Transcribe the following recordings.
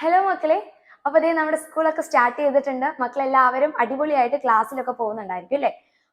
Hello മക്കളെ, അപ്പൊ അതേ നമ്മുടെ സ്കൂളൊക്കെ സ്റ്റാർട്ട് ചെയ്തിട്ടുണ്ട്. മക്കളെല്ലാവരും അടിപൊളിയായിട്ട് ക്ലാസ്സിലൊക്കെ പോകുന്നുണ്ടായിരിക്കും അല്ലേ?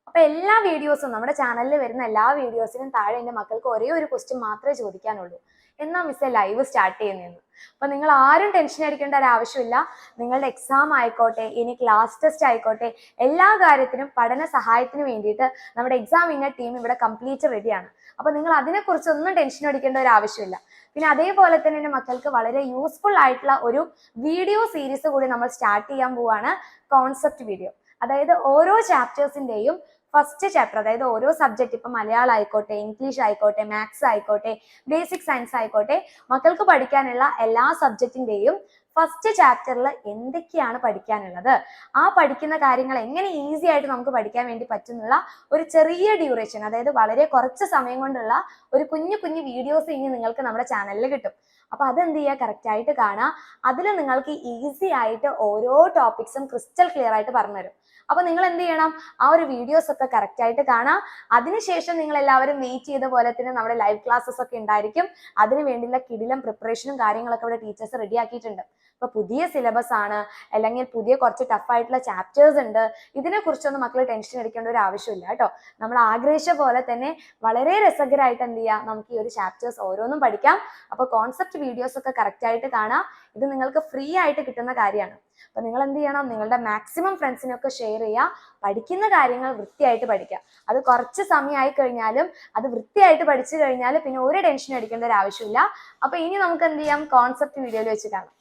അപ്പൊ എല്ലാ വീഡിയോസും നമ്മുടെ ചാനലിൽ വരുന്ന എല്ലാ വീഡിയോസിനും താഴെ എൻ്റെ മക്കൾക്ക് ഒരേ ഒരു ക്വസ്റ്റ്യൻ മാത്രമേ ചോദിക്കാനുള്ളൂ. എന്നാ മിസ്സേ ലൈവ് സ്റ്റാർട്ട് ചെയ്യുന്നതെന്ന്. അപ്പൊ നിങ്ങൾ ആരും ടെൻഷൻ അടിക്കേണ്ട ഒരു ആവശ്യമില്ല. നിങ്ങളുടെ എക്സാം ആയിക്കോട്ടെ, ഇനി ക്ലാസ് ടെസ്റ്റ് ആയിക്കോട്ടെ, എല്ലാ കാര്യത്തിനും പഠന സഹായത്തിന് വേണ്ടിയിട്ട് നമ്മുടെ എക്സാം വിന്നർ ടീം ഇവിടെ കംപ്ലീറ്റ് റെഡിയാണ്. അപ്പൊ നിങ്ങൾ അതിനെക്കുറിച്ചൊന്നും ടെൻഷൻ അടിക്കേണ്ട ഒരു ആവശ്യമില്ല. പിന്നെ അതേപോലെ തന്നെ എൻ്റെ മക്കൾക്ക് വളരെ യൂസ്ഫുൾ ആയിട്ടുള്ള ഒരു വീഡിയോ സീരീസ് കൂടി നമ്മൾ സ്റ്റാർട്ട് ചെയ്യാൻ പോവാണ്. Concept video. അതായത് ഓരോ ചാപ്റ്റേഴ്സിന്റെയും ഫസ്റ്റ് ചാപ്റ്റർ, അതായത് ഓരോ സബ്ജക്ട്, ഇപ്പൊ മലയാളം ആയിക്കോട്ടെ, ഇംഗ്ലീഷ് ആയിക്കോട്ടെ, മാത്സ് ആയിക്കോട്ടെ, ബേസിക് സയൻസ് ആയിക്കോട്ടെ, മക്കൾക്ക് പഠിക്കാനുള്ള എല്ലാ സബ്ജക്റ്റിന്റെയും ഫസ്റ്റ് ചാപ്റ്ററിൽ എന്തൊക്കെയാണ് പഠിക്കാനുള്ളത്, ആ പഠിക്കുന്ന കാര്യങ്ങൾ എങ്ങനെ ഈസി ആയിട്ട് നമുക്ക് പഠിക്കാൻ വേണ്ടി പറ്റുന്നുള്ള ഒരു ചെറിയ ഡ്യൂറേഷൻ, അതായത് വളരെ കുറച്ച് സമയം കൊണ്ടുള്ള ഒരു കുഞ്ഞു കുഞ്ഞു വീഡിയോസ് ഇനി നിങ്ങൾക്ക് നമ്മുടെ ചാനലിൽ കിട്ടും. അപ്പൊ അതെന്ത് ചെയ്യുക, കറക്റ്റ് ആയിട്ട് കാണാം. അതിൽ നിങ്ങൾക്ക് ഈസി ആയിട്ട് ഓരോ ടോപ്പിക്സും ക്രിസ്റ്റൽ ക്ലിയർ ആയിട്ട് പറഞ്ഞുതരും. അപ്പൊ നിങ്ങൾ എന്ത് ചെയ്യണം, ആ ഒരു വീഡിയോസ് ഒക്കെ കറക്റ്റ് ആയിട്ട് കാണാം. അതിനുശേഷം നിങ്ങൾ എല്ലാവരും വെയിറ്റ് ചെയ്ത പോലെ തന്നെ നമ്മുടെ ലൈവ് ക്ലാസ്സസ് ഒക്കെ ഉണ്ടായിരിക്കും. അതിന് വേണ്ടിയുള്ള കിടിലം പ്രിപ്പറേഷനും കാര്യങ്ങളൊക്കെ ഇവിടെ ടീച്ചേഴ്സ് റെഡി ആക്കിയിട്ടുണ്ട്. ഇപ്പൊ പുതിയ സിലബസ് ആണ്, അല്ലെങ്കിൽ പുതിയ കുറച്ച് ടഫ് ആയിട്ടുള്ള ചാപ്റ്റേഴ്സ് ഉണ്ട്. ഇതിനെ കുറിച്ചൊന്നും മക്കൾ ടെൻഷൻ അടിക്കേണ്ട ഒരു ആവശ്യമില്ല കേട്ടോ. നമ്മൾ ആഗ്രഹിച്ച പോലെ തന്നെ വളരെ രസകരമായിട്ട് എന്ത് ചെയ്യാം, നമുക്ക് ഈ ഒരു ചാപ്റ്റേഴ്സ് ഓരോന്നും പഠിക്കാം. അപ്പൊ കോൺസെപ്റ്റ് വീഡിയോസ് ഒക്കെ കറക്റ്റ് ആയിട്ട് കാണാം. ഇത് നിങ്ങൾക്ക് ഫ്രീ ആയിട്ട് കിട്ടുന്ന കാര്യമാണ്. അപ്പൊ നിങ്ങൾ എന്ത് ചെയ്യണം, നിങ്ങളുടെ മാക്സിമം ഫ്രണ്ട്സിനൊക്കെ ഷെയർ ചെയ്യുക. പഠിക്കുന്ന കാര്യങ്ങൾ വൃത്തിയായിട്ട് പഠിക്കുക. അത് കുറച്ച് സമയമായി കഴിഞ്ഞാലും അത് വൃത്തിയായിട്ട് പഠിച്ചു കഴിഞ്ഞാൽ പിന്നെ ഒരു ടെൻഷൻ അടിക്കേണ്ട ഒരു ആവശ്യമില്ല. അപ്പൊ ഇനി നമുക്ക് എന്ത് ചെയ്യാം, കോൺസെപ്റ്റ് വീഡിയോയിൽ വെച്ച് കാണാം.